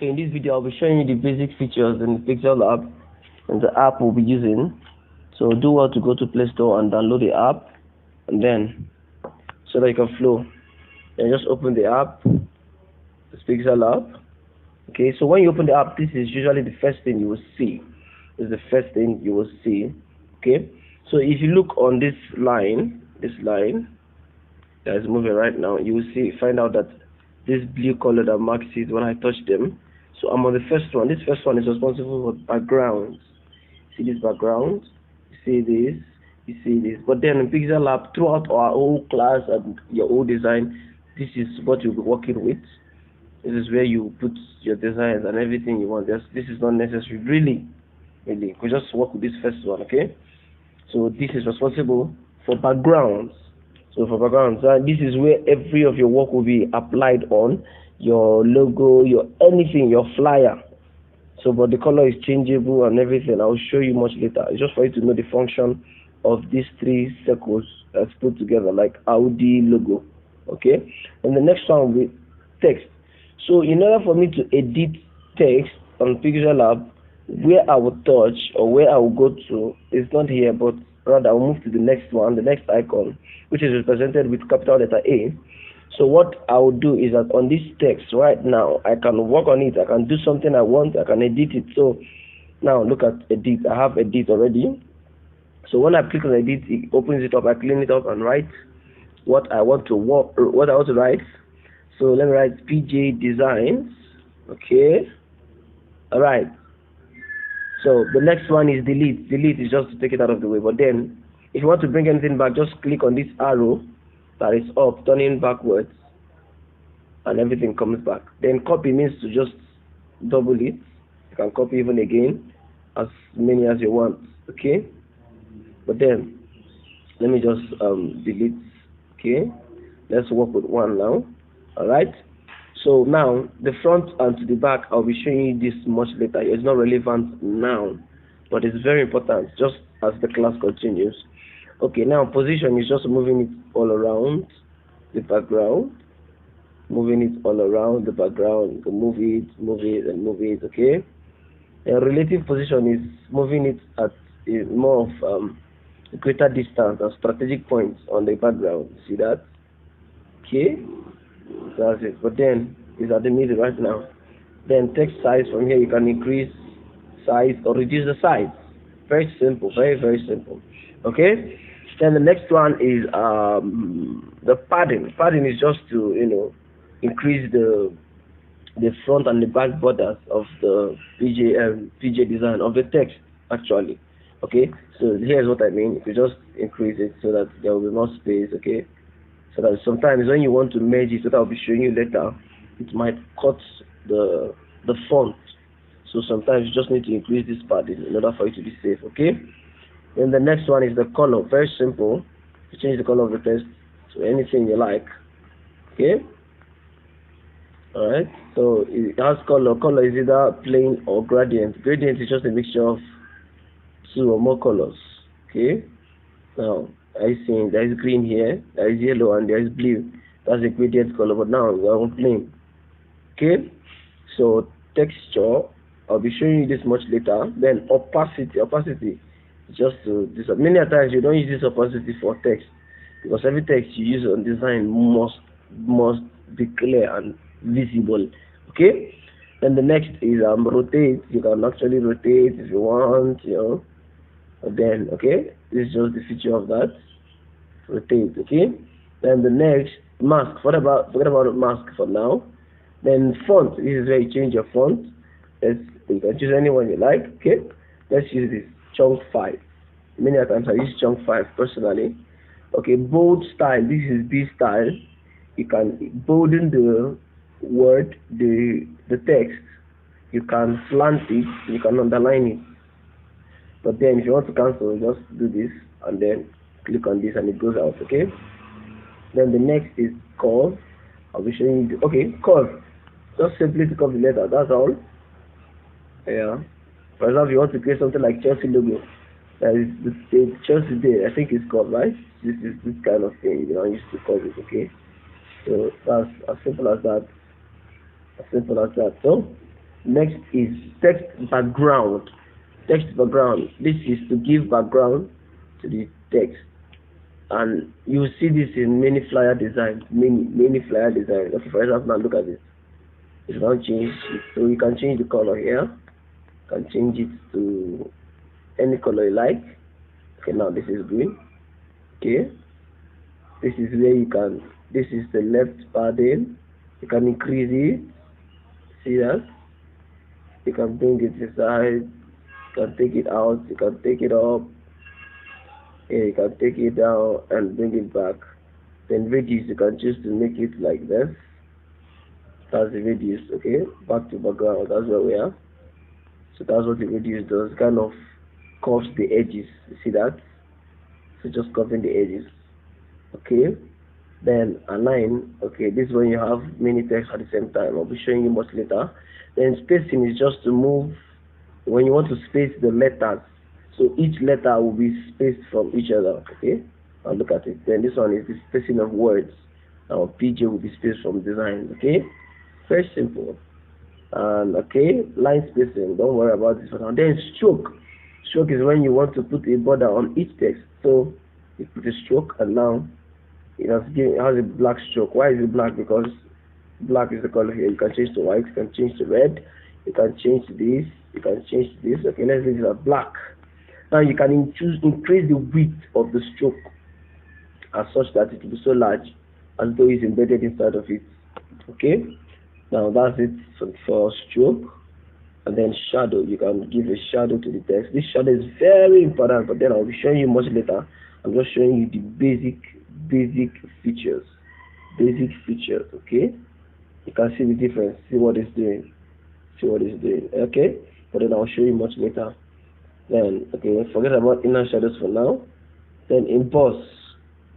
Okay, in this video I'll be showing you the basic features in the Pixelab and the app we'll be using. So do well to go to Play Store and download the app, and then so that you can flow. And just open the app, the Pixelab. Okay, so when you open the app, this is usually the first thing you will see. This is the first thing you will see. Okay, so if you look on this line that is moving right now, you will find out that this blue color that marks it when I touch them. So I'm on the first one. This first one is responsible for backgrounds. See this background? You see this? You see this? But then in Pixelab, throughout our whole class and your whole design, this is what you'll be working with. This is where you put your designs and everything you want. This is not necessary, really. You could just work with this first one, okay? So this is responsible for backgrounds. So for backgrounds, this is where every of your work will be applied on your logo, your anything, your flyer. So, but the color is changeable and everything. I will show you much later. It's just for you to know the function of these three circles that's put together, like Audi logo. Okay. And the next one will be text. So, in order for me to edit text on Pixelab, where I will touch or where I will go to is not here, but rather I will move to the next one, the next icon, which is represented with capital letter A. So what I will do is that on this text right now, I can work on it. I can do something I want. I can edit it. So now look at edit. I have edit already. So when I click on edit, it opens it up. I clean it up and write what I want to write. So let me write PJ Designs. Okay. All right. So the next one is delete. Delete is just to take it out of the way. But then, if you want to bring anything back, just click on this arrow that is up, turning backwards, and everything comes back. Then copy means to just double it. You can copy even again, as many as you want. Okay. But then, let me just delete. Okay. Let's work with one now. All right. So now, the front and to the back, I'll be showing you this much later. It's not relevant now, but it's very important, just as the class continues. Okay, now position is just moving it all around the background. Moving it all around the background. You can move it, and move it, okay? And relative position is moving it at more of a greater distance and strategic points on the background. See that? Okay? That's it. But then it's at the middle right now. Then text size, from here you can increase size or reduce the size. Very simple, very simple. Okay. Then the next one is the padding. Padding is just to increase the front and the back borders of the PJ design of the text actually. Okay. So here's what I mean. You just increase it so that there will be more space. Okay. So that sometimes when you want to merge it, that I'll be showing you later, it might cut the font. So sometimes you just need to increase this padding in order for it to be safe, okay? Then the next one is the color. Very simple. You change the color of the text to anything you like, okay? Alright, so it has color. Color is either plain or gradient. Gradient is just a mixture of two or more colors, okay? Now, I see there is green here, there is yellow, and there is blue. That's a gradient color, but now we are on plain. Okay, so texture, I'll be showing you this much later. Then opacity is just to this. Many times you don't use this opacity for text because every text you use on design must be clear and visible. Okay, then the next is rotate. You can actually rotate if you want, Then okay, this is just the feature of that. Rotate, okay. Then the next mask. Forget about the mask for now. Then font. This is where you change your font. You can choose anyone you like. Okay. Let's use this chunk 5. Many times I use chunk 5 personally. Okay. Bold style. This is B style. You can bolden the word, the text. You can slant it. You can underline it. But then if you want to cancel, just do this and then click on this and it goes out, okay? Then the next is curve. I'll be showing you, okay, curve. Just simply pick up the letter, that's all. Yeah. For example, you want to create something like Chelsea logo. That is the Chelsea there, I think it's curve, right? This is this kind of thing, used to curve it, okay? So that's as simple as that. So Next is text background. Text background. This is to give background to the text, and you will see this in many flyer designs. Many flyer designs. Okay, for example, now look at this. You can change it. So you can change the color here. You can change it to any color you like. Okay, now this is green. Okay, this is where you can. This is the left padding. You can increase it. See that? You can bring it inside. You can take it out. You can take it up. Yeah, you can take it down and bring it back. Then radius, you can choose to make it like this. That's the radius. Okay, back to background. That's where we are. So that's what the radius does. Kind of curves the edges. You see that? So just curving the edges. Okay. Then align. Okay, this is when you have many text at the same time. I'll be showing you much later. Then spacing is just to move when you want to space the letters. So each letter will be spaced from each other. Okay. Now look at it. Then this one is the spacing of words. Now PJ will be spaced from design. Okay. Very simple. And okay, line spacing. Don't worry about this for now. Then stroke. Stroke is when you want to put a border on each text. So you put a stroke, and now it has a black stroke. Why is it black? Because black is the color here. You can change to white, you can change to red, you can change to this, you can change to this. Okay, let's leave it at black. Now you can increase the width of the stroke as such that it will be so large as though it's embedded inside of it. Okay, now that's it for stroke. And then shadow, you can give a shadow to the text. This shadow is very important, but then I'll be showing you much later. I'm just showing you the basic features. Basic features, okay? You can see the difference, see what it's doing. Okay? But then I'll show you much later. Then, okay, forget about inner shadows for now. Then emboss.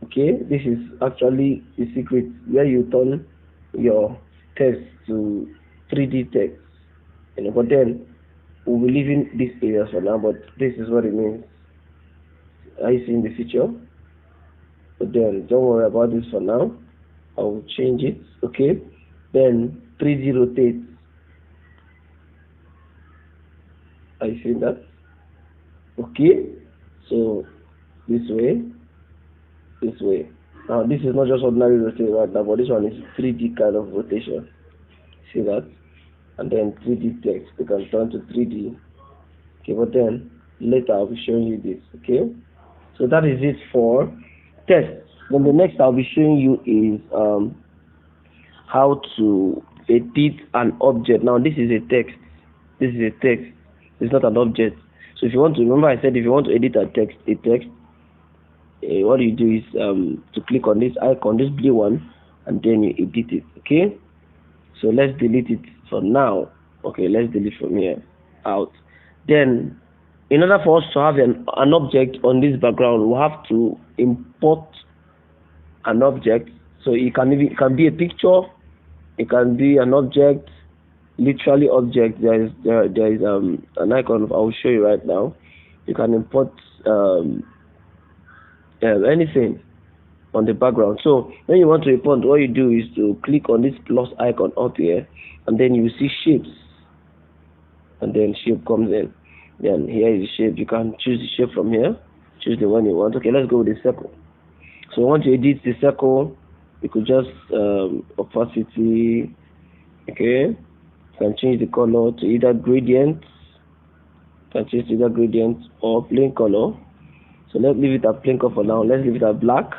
Okay, this is actually the secret where you turn your text to 3D text. But then we'll be leaving these areas for now, but this is what it means. Are you seeing the feature? But then don't worry about this for now. I will change it. Okay, then 3D rotate. Are you seeing that? Okay, so this way. Now this is not just ordinary rotation right now, but this one is 3D kind of rotation. See that? And then 3D text, you can turn to 3D. Okay, but then later I'll be showing you this. Okay, so that is it for text. Then the next I'll be showing you is how to edit an object. Now this is a text. It's not an object. So if you want to, remember I said if you want to edit a text, what you do is to click on this icon, this blue one, and then you edit it. Okay, so let's delete it for now. Okay, let's delete from here out. Then in order for us to have an object on this background, we have to import an object. So it can be a picture, it can be an object, literally object. There is an icon I will show you right now. You can import anything on the background. So when you want to import, what you do is to click on this plus icon up here, and then you see shapes, and then shape comes in. Then here is the shape. You can choose the shape from here, choose the one you want. Okay, let's go with the circle. So once you edit the circle, you could just opacity. Okay, you can change the color to either gradient. Or plain color. So let's leave it at plain color for now. Let's leave it at black.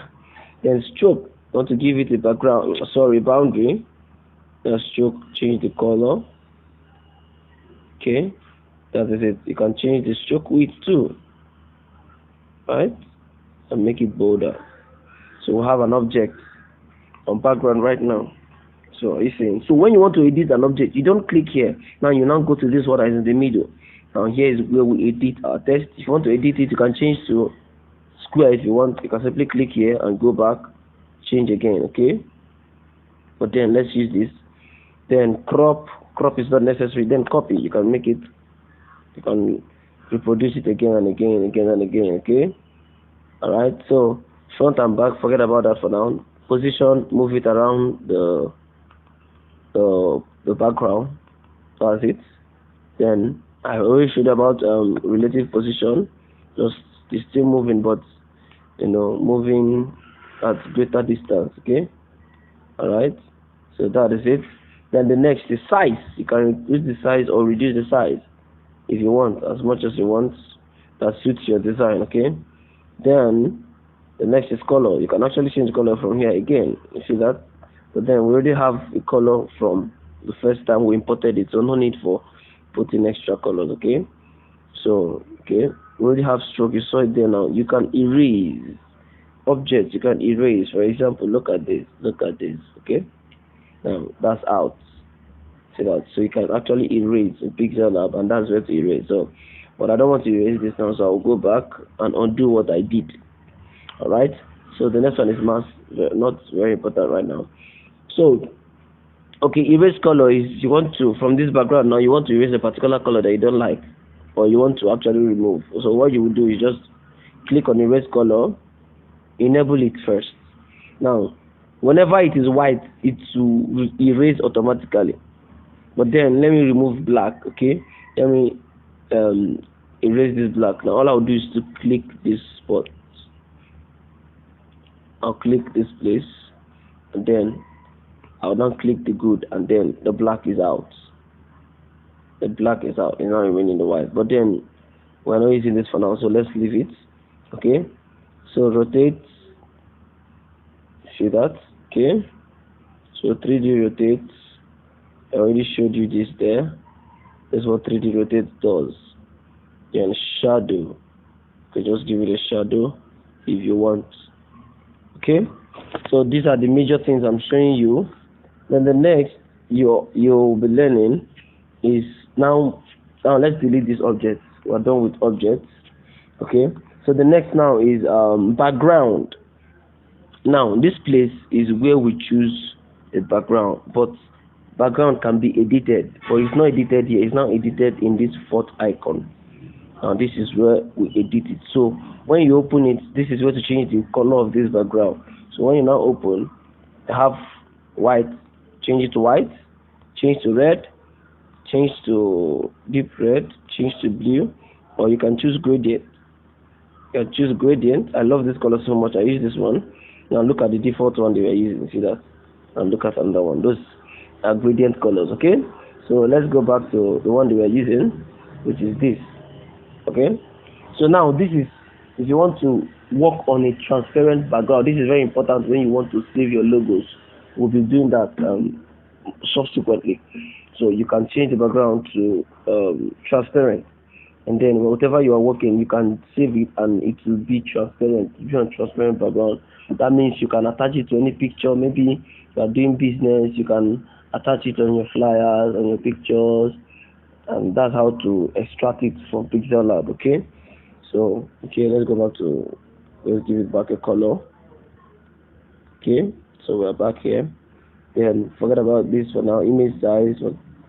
Then stroke, want to give it a boundary. Then stroke, change the color. Okay, that is it. You can change the stroke width too, right, and make it bolder. So we have an object on background right now. So are you seeing? So when you want to edit an object, you don't click here. Now you now go to this one that is in the middle. Now here is where we edit our text. If you want to edit it, you can change to square if you want. You can simply click here and go back, change again. Okay, but then let's use this. Then crop is not necessary. Then copy, you can make it, you can reproduce it again and again. Okay, all right. So front and back, forget about that for now. Position, move it around the background. That's it. Then I already showed about relative position. Just it's still moving, but moving at greater distance. Okay, all right. So that is it. Then the next is size. You can increase the size or reduce the size if you want, as much as you want. That suits your design. Okay. Then the next is color. You can actually change color from here again. You see that? But then we already have a color from the first time we imported it, so no need for putting extra colors. Okay. So okay, we already have stroke. You saw it there now. You can erase objects. You can erase. For example, look at this. Look at this. Okay. Now that's out. See that? So you can actually erase in Pixelab, and that's where to erase. So, but I don't want to erase this now, so I'll go back and undo what I did. Alright, so the next one is mask, not very important right now. So okay, erase color is you want to, from this background now, you want to erase a particular color that you don't like, or you want to actually remove. So what you will do is just click on erase color, enable it first. Now whenever it is white, it will erase automatically. But then let me remove black. Okay, let me erase this black. Now all I'll do is to click this spot. I'll click this place, and then I'll now click the good, and then the black is out. The black is out, it's not remaining the white. But then we're not using this for now, so let's leave it. Okay, so rotate. See that? Okay, so 3D rotate. I already showed you this there. That's what 3D rotate does. Then shadow. You can just give it a shadow if you want. Okay, so these are the major things I'm showing you. Then the next you'll be learning is now let's delete these objects. We're done with objects. Okay, so the next now is background. Now this place is where we choose a background, but background can be edited, but it's not edited here. It's now edited in this fourth icon. Now this is where we edit it. So when you open it, this is where to change the color of this background. So when you now open, have white, change it to white, change to red, change to deep red, change to blue, or you can choose gradient. You can choose gradient. I love this color so much. I use this one. Now look at the default one they were using. See that? And look at another one. Those are gradient colors. Okay. So let's go back to the one they were using, which is this. Okay, so now this is if you want to work on a transparent background. This is very important when you want to save your logos. We'll be doing that subsequently. So you can change the background to transparent, and then whatever you are working, you can save it and it will be transparent. If you want transparent background, that means you can attach it to any picture. Maybe you are doing business, you can attach it on your flyers, on your pictures. And that's how to extract it from Pixelab. Okay, so okay, let's go back to, let's give it back a color. Okay, so we're back here. Then forget about this for now, image size,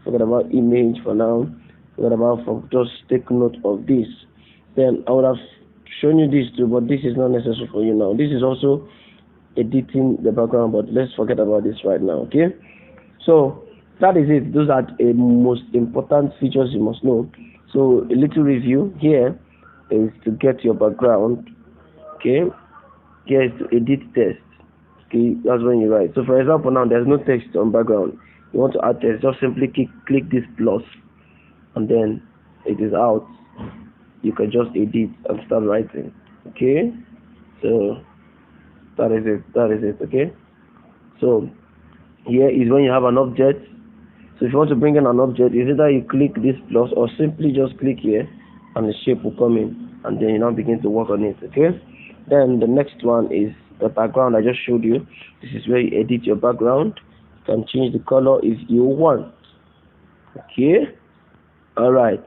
forget about image for now, forget about just take note of this. Then I would have shown you this too, but this is not necessary for you now. This is also editing the background, but let's forget about this right now. Okay, so that is it. Those are the most important features you must know. So a little review here is to get your background. Okay, here is to edit text. Okay, that's when you write. So for example, now there's no text on background. You want to add text, just simply click this plus, and then it is out. You can just edit and start writing. Okay, so that is it. That is it. Okay, so here is when you have an object. So if you want to bring in an object, is either you click this plus or simply just click here and the shape will come in, and then you now begin to work on it. Okay, then the next one is the background I just showed you. This is where you edit your background. You can change the color if you want. Okay, all right.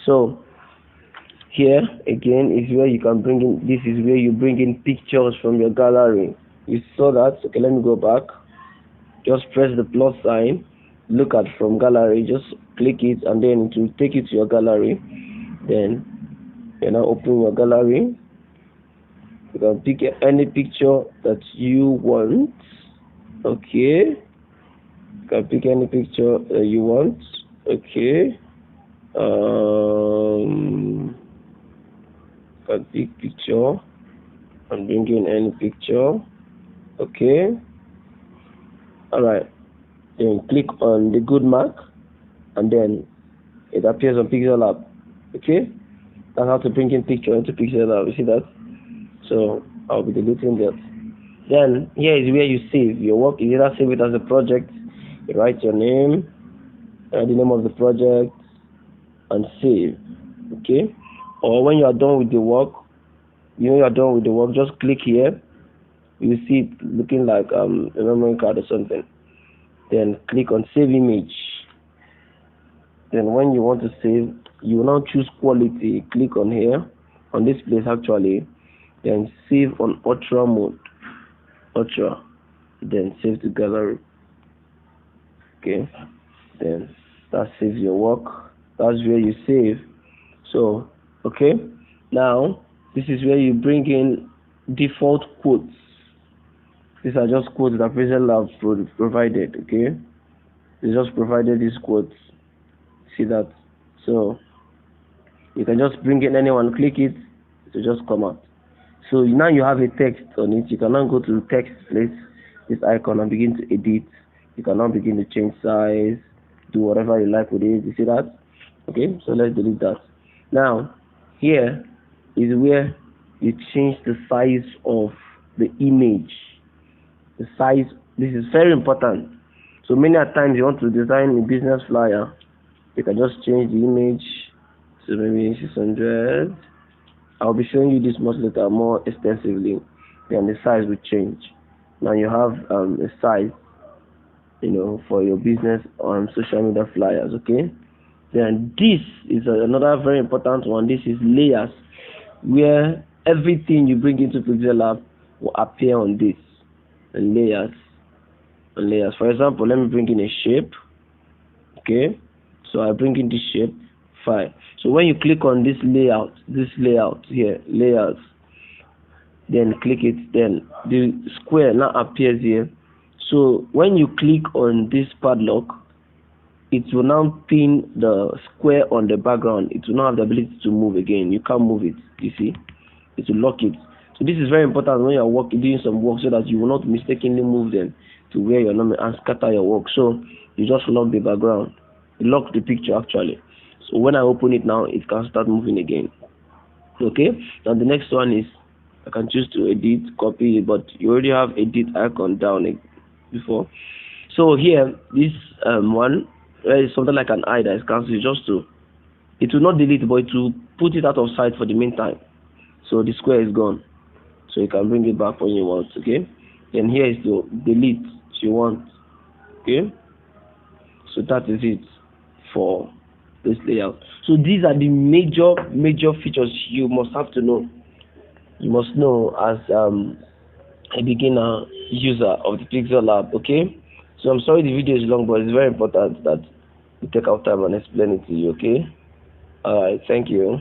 So here again is where you can bring in, this is where you bring in pictures from your gallery. You saw that. Okay, let me go back. Just press the plus sign, look at from gallery, just click it, and then it will take you to your gallery. Then you now open your gallery. You can pick any picture that you want. Okay, you can pick any picture you want. Okay. Got big picture. I'm bringing any picture. Okay. Alright. Then click on the good mark, and then it appears on Pixelab. Okay. That's how to bring in picture into Pixelab. You see that? So I'll be deleting that. Then here is where you save your work. You either save it as a project, you write your name, the name of the project, and save. Okay. Or when you are done with the work, you are done with the work, just click here. You see it looking like a memory card or something. Then click on save image. Then when you want to save, you will now choose quality. Click on here, on this place actually. Then save on ultra mode. Ultra. Then save to gallery. Okay. Then that saves your work. That's where you save. So, okay. Now, this is where you bring in default quotes. These are just quotes that Pixelab provided. Okay. They just provided these quotes. See that? So you can just bring in anyone, click it to just come out. So now you have a text on it. You can now go to the text place, this icon, and begin to edit. You can now begin to change size, do whatever you like with it. You see that? Okay, so let's delete that. Now here is where you change the size of the image. The size, this is very important. So many times you want to design a business flyer, you can just change the image to maybe 600. I'll be showing you this much later more extensively. Then the size will change. Now you have a size, for your business on social media flyers. Okay. Then this is another very important one. This is layers, where everything you bring into Pixelab will appear on this. And layers. For example, let me bring in a shape. Okay. So I bring in this shape. Fine. So when you click on this layout here, layers, then click it, then the square now appears here. So when you click on this padlock, it will now pin the square on the background. It will not have the ability to move again. You can't move it. You see, it will lock it. So this is very important when you are doing some work, so that you will not mistakenly move them to where you're not and scatter your work. So you just lock the background. You lock the picture actually. So when I open it now, it can start moving again. Okay. Now the next one is I can choose to edit, copy, but you already have edit icon down before. So here, this one is something like an eye that is cancelled. It will not delete, but it will put it out of sight for the meantime. So the square is gone. So you can bring it back when you want. Okay. Then here is to delete if you want. Okay. So that is it for this layout. So these are the major features you must have to know. You must know as a beginner user of the Pixelab. Okay. So I'm sorry the video is long, but it's very important that we take our time and explain it to you. Okay. All right. Thank you.